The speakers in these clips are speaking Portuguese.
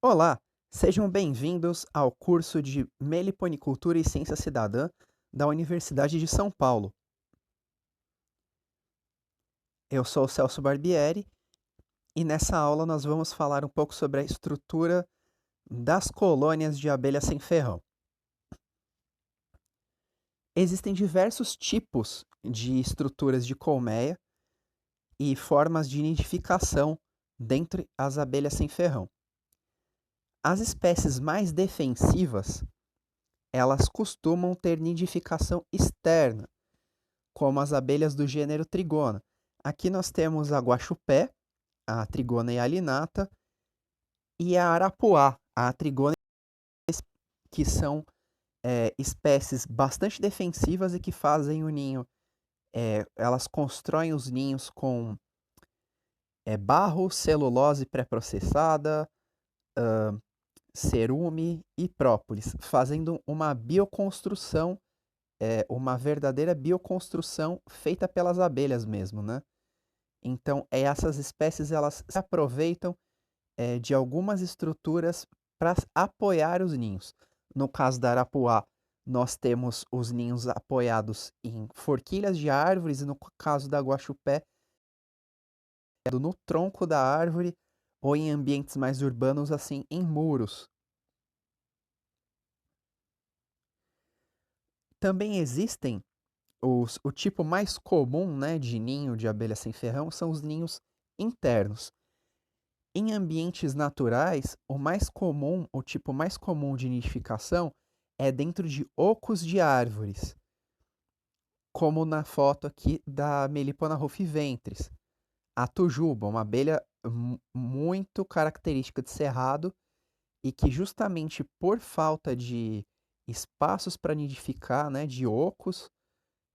Olá, sejam bem-vindos ao curso de Meliponicultura e Ciência Cidadã da Universidade de São Paulo. Eu sou o Celso Barbieri e nessa aula nós vamos falar um pouco sobre a estrutura das colônias de abelha sem ferrão. Existem diversos tipos de estruturas de colmeia e formas de nidificação dentre as abelhas sem ferrão. As espécies mais defensivas, elas costumam ter nidificação externa, como as abelhas do gênero Trigona. Aqui nós temos a guaxupé, a Trigona hialinata, e a arapuá, a Trigona, que são espécies bastante defensivas e que fazem o ninho. Elas constroem os ninhos com barro, celulose pré-processada, cerume e própolis, fazendo uma bioconstrução, uma verdadeira bioconstrução feita pelas abelhas mesmo, né? Então, essas espécies elas se aproveitam de algumas estruturas para apoiar os ninhos. No caso da arapuá, nós temos os ninhos apoiados em forquilhas de árvores, e no caso da guaxupé, no tronco da árvore ou em ambientes mais urbanos, assim, em muros. Também existem o tipo mais comum, né, de ninho de abelha sem ferrão são os ninhos internos. Em ambientes naturais, o tipo mais comum de nidificação é dentro de ocos de árvores, como na foto aqui da Melipona rufiventris. A tujuba, uma abelha muito característica de cerrado e que justamente por falta de espaços para nidificar, né, de ocos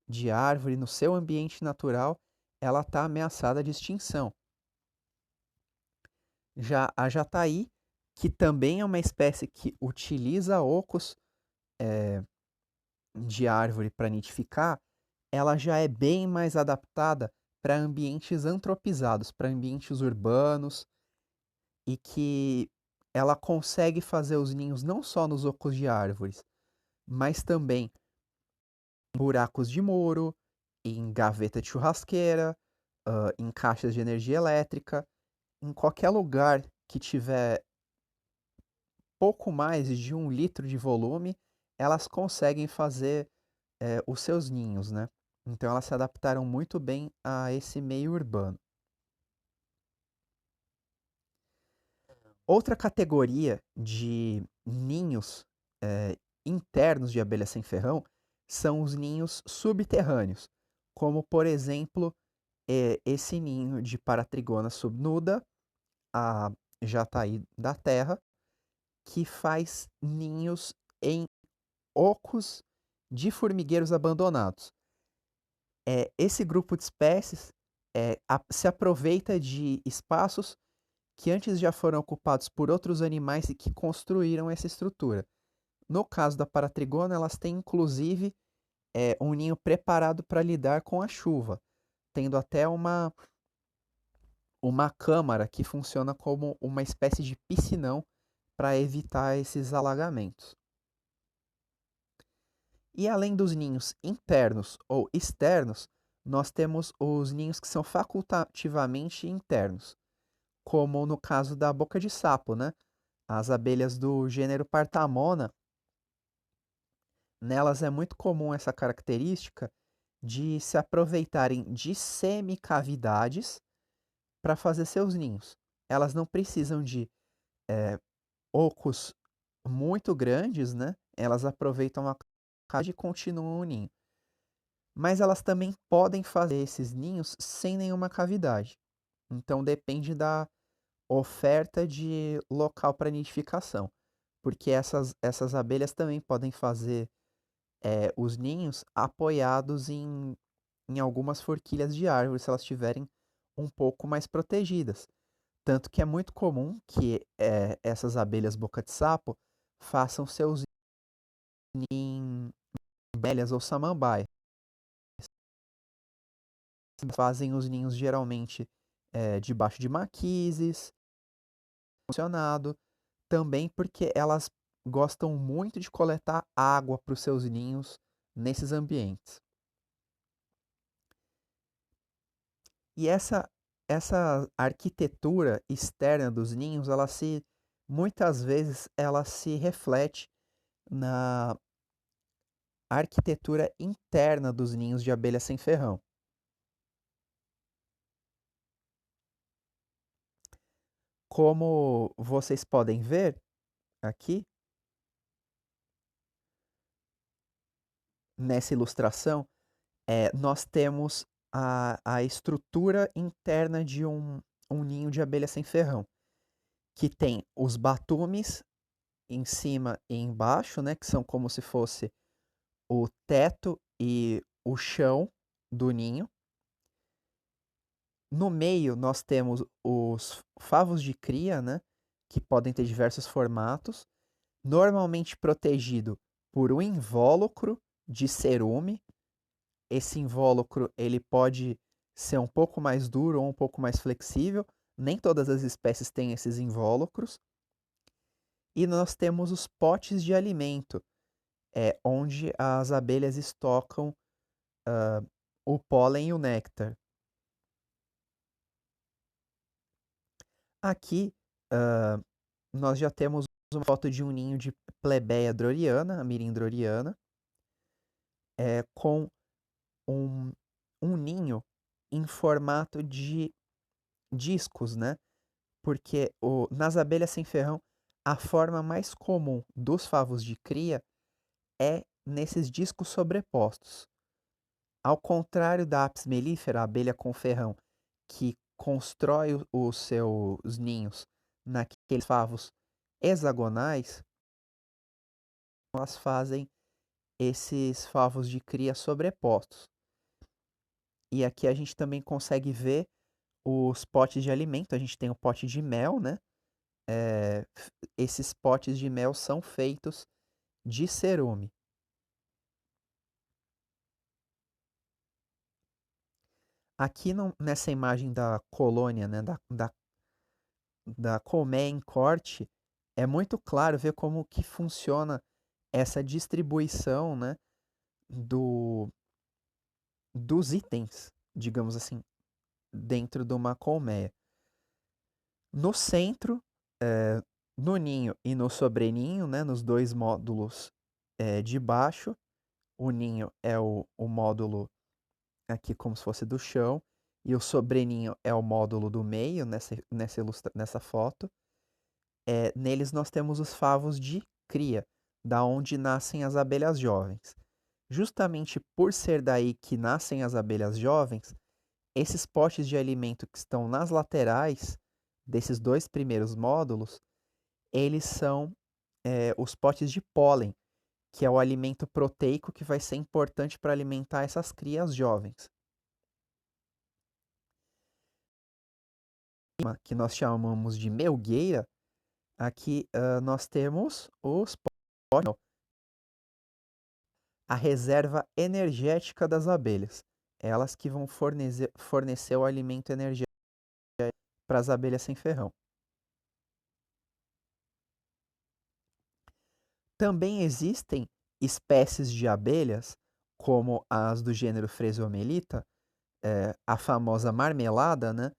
de árvore no seu ambiente natural, ela está ameaçada de extinção. Já a jataí, que também é uma espécie que utiliza ocos de árvore para nidificar, ela já é bem mais adaptada para ambientes antropizados, para ambientes urbanos, e que ela consegue fazer os ninhos não só nos ocos de árvores, mas também em buracos de muro, em gaveta de churrasqueira, em caixas de energia elétrica, em qualquer lugar que tiver pouco mais de 1 litro de volume, elas conseguem fazer os seus ninhos, né? Então elas se adaptaram muito bem a esse meio urbano. Outra categoria de ninhos internos de abelha sem ferrão são os ninhos subterrâneos, como por exemplo esse ninho de Paratrigona subnuda, a jataí da terra, que faz ninhos em ocos de formigueiros abandonados. Esse grupo de espécies se aproveita de espaços que antes já foram ocupados por outros animais e que construíram essa estrutura. No caso da paratrigona, elas têm inclusive um ninho preparado para lidar com a chuva, tendo até uma câmara que funciona como uma espécie de piscinão para evitar esses alagamentos. E além dos ninhos internos ou externos, nós temos os ninhos que são facultativamente internos, como no caso da boca de sapo, né? As abelhas do gênero Partamona, nelas é muito comum essa característica de se aproveitarem de semicavidades para fazer seus ninhos. Elas não precisam de ocos muito grandes, né? Elas aproveitam a cavidade e continuam o ninho. Mas elas também podem fazer esses ninhos sem nenhuma cavidade. Então depende da oferta de local para nidificação, porque essas abelhas também podem fazer os ninhos apoiados em algumas forquilhas de árvore, se elas estiverem um pouco mais protegidas. Tanto que é muito comum que essas abelhas boca de sapo façam seus ninhos em abelhas ou samambaias. Fazem os ninhos geralmente debaixo de maquises, funcionado. também porque elas gostam muito de coletar água para os seus ninhos nesses ambientes. E essa arquitetura externa dos ninhos, muitas vezes ela se reflete na arquitetura interna dos ninhos de abelha sem ferrão. Como vocês podem ver aqui nessa ilustração, nós temos a estrutura interna de um ninho de abelha sem ferrão, que tem os batumes em cima e embaixo, né, que são como se fosse o teto e o chão do ninho. No meio nós temos os favos de cria, né, que podem ter diversos formatos, normalmente protegido por um invólucro de cerume. Esse invólucro ele pode ser um pouco mais duro ou um pouco mais flexível. Nem todas as espécies têm esses invólucros. E nós temos os potes de alimento, onde as abelhas estocam o pólen e o néctar. Aqui nós já temos uma foto de um ninho de plebeia droriana, a mirim droriana, com um ninho em formato de discos, né? Porque nas abelhas sem ferrão, a forma mais comum dos favos de cria é nesses discos sobrepostos. Ao contrário da Apis mellifera, a abelha com ferrão, que constrói os seus ninhos naqueles favos hexagonais, elas fazem esses favos de cria sobrepostos. E aqui a gente também consegue ver os potes de alimento. A gente tem o pote de mel, né? Esses potes de mel são feitos de cerume. Aqui nessa imagem da colônia, né, da colmeia em corte, é muito claro ver como que funciona essa distribuição, né, dos itens, digamos assim, dentro de uma colmeia. No centro, no ninho e no sobreninho, né, nos dois módulos de baixo, o ninho é o módulo aqui como se fosse do chão, e o sobreninho é o módulo do meio nessa foto. Neles nós temos os favos de cria, da onde nascem as abelhas jovens. Justamente por ser daí que nascem as abelhas jovens, esses potes de alimento que estão nas laterais desses dois primeiros módulos, eles são os potes de pólen, que é o alimento proteico que vai ser importante para alimentar essas crias jovens. Que nós chamamos de melgueira, aqui nós temos os potes, a reserva energética das abelhas. Elas que vão fornecer o alimento energético para as abelhas sem ferrão. Também existem espécies de abelhas, como as do gênero Phresiomelita, a famosa marmelada, né?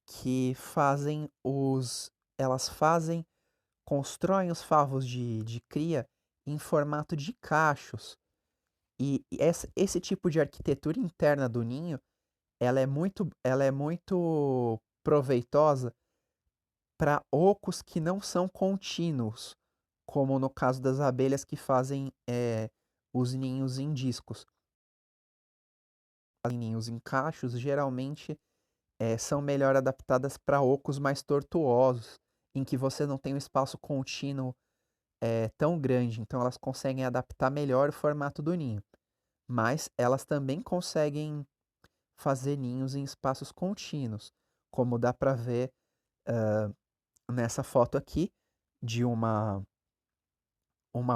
Que constroem os favos de cria em formato de cachos. E esse tipo de arquitetura interna do ninho, ela é muito proveitosa para ocos que não são contínuos, como no caso das abelhas que fazem os ninhos em discos. As ninhos em cachos geralmente são melhor adaptadas para ocos mais tortuosos, em que você não tem um espaço contínuo tão grande, então elas conseguem adaptar melhor o formato do ninho. Mas elas também conseguem fazer ninhos em espaços contínuos, como dá para ver nessa foto aqui de uma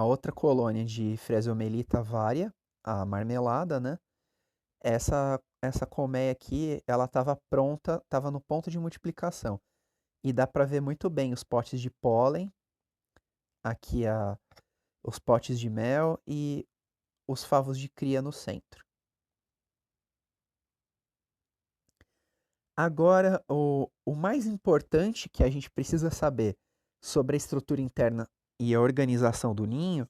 outra colônia de Phresiomelita varia, a marmelada, né? Essa colmeia aqui, ela estava pronta, estava no ponto de multiplicação. e dá para ver muito bem os potes de pólen, aqui os potes de mel e os favos de cria no centro. Agora, o mais importante que a gente precisa saber sobre a estrutura interna e a organização do ninho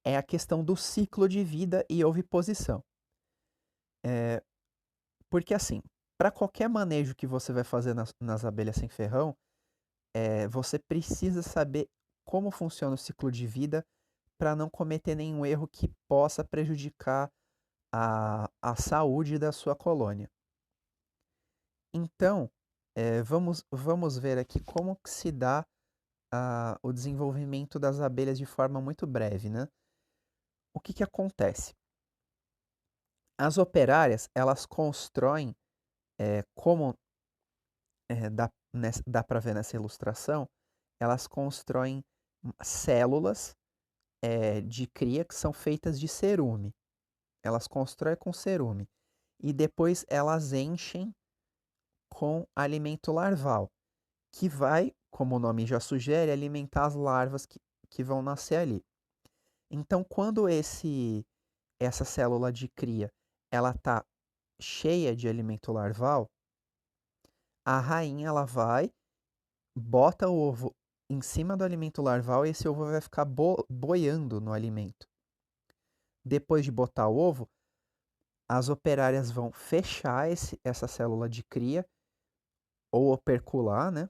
é a questão do ciclo de vida e oviposição. Porque assim, para qualquer manejo que você vai fazer nas abelhas sem ferrão, você precisa saber como funciona o ciclo de vida para não cometer nenhum erro que possa prejudicar a saúde da sua colônia. Então, vamos ver aqui como que se dá o desenvolvimento das abelhas de forma muito breve, né? O que acontece? As operárias, elas constroem, como dá para ver nessa ilustração, elas constroem células de cria que são feitas de cerume. Elas constroem com cerume. E depois elas enchem com alimento larval, que vai, como o nome já sugere, alimentar as larvas que vão nascer ali. Então, quando essa célula de cria ela está cheia de alimento larval, a rainha ela vai, bota o ovo em cima do alimento larval e esse ovo vai ficar boiando no alimento. Depois de botar o ovo, as operárias vão fechar essa célula de cria ou opercular, né?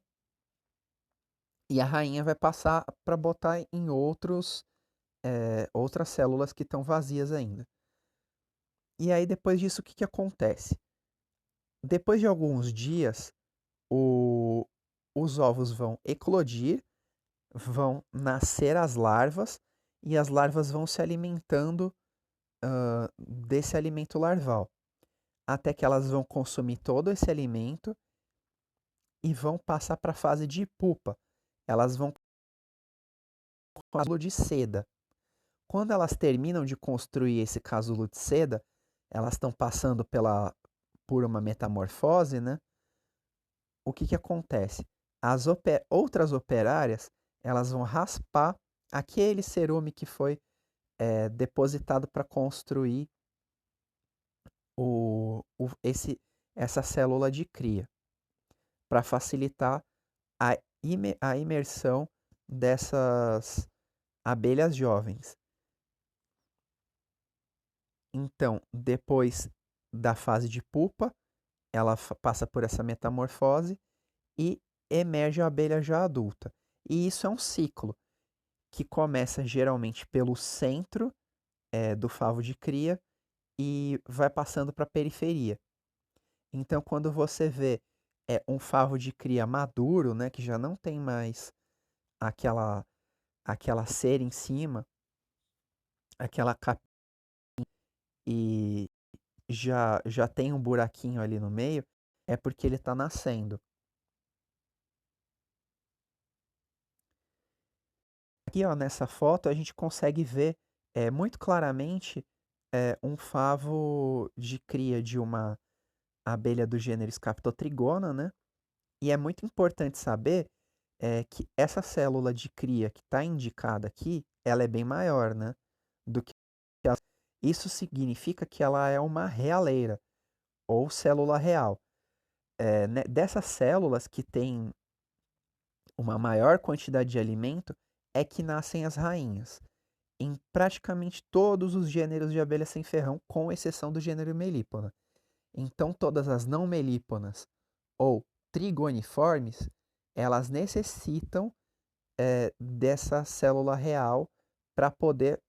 E a rainha vai passar para botar em outras células que estão vazias ainda. E aí, depois disso, o que acontece? Depois de alguns dias, os ovos vão eclodir, vão nascer as larvas, e as larvas vão se alimentando desse alimento larval, até que elas vão consumir todo esse alimento e vão passar para a fase de pupa. Elas vão com casulo de seda. Quando elas terminam de construir esse casulo de seda, elas estão passando por uma metamorfose, né? O que acontece? As outras operárias, elas vão raspar aquele cerume que foi depositado para construir essa célula de cria, para facilitar a imersão dessas abelhas jovens. Então, depois da fase de pupa, ela passa por essa metamorfose e emerge a abelha já adulta. E isso é um ciclo que começa geralmente pelo centro do favo de cria e vai passando para a periferia. Então, quando você vê um favo de cria maduro, né, que já não tem mais aquela cera em cima, aquela capa, e já tem um buraquinho ali no meio, é porque ele está nascendo. Aqui, ó, nessa foto, a gente consegue ver muito claramente um favo de cria de uma abelha do gênero Scaptotrigona, né? E é muito importante saber que essa célula de cria que está indicada aqui, ela é bem maior, né? Do que isso significa que ela é uma realeira, ou célula real. Né, dessas células que têm uma maior quantidade de alimento, é que nascem as rainhas. Em praticamente todos os gêneros de abelha sem ferrão, com exceção do gênero melípona. Então, todas as não melíponas ou trigoniformes, elas necessitam dessa célula real para poder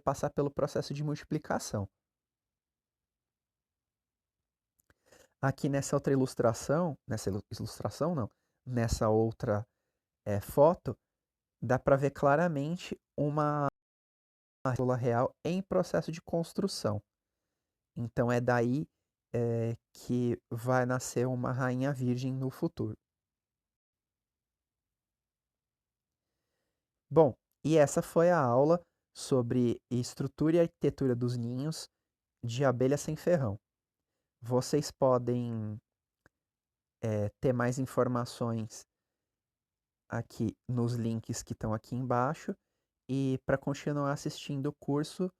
passar pelo processo de multiplicação. Aqui nessa outra ilustração, nessa outra foto, dá para ver claramente uma célula real em processo de construção. Então é daí que vai nascer uma rainha virgem no futuro. Bom, e essa foi a aula sobre estrutura e arquitetura dos ninhos de abelha sem ferrão. Vocês podem ter mais informações aqui nos links que estão aqui embaixo. E para continuar assistindo o curso,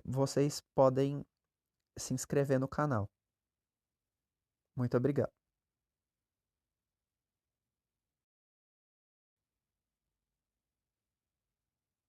vocês podem se inscrever no canal. Muito obrigado.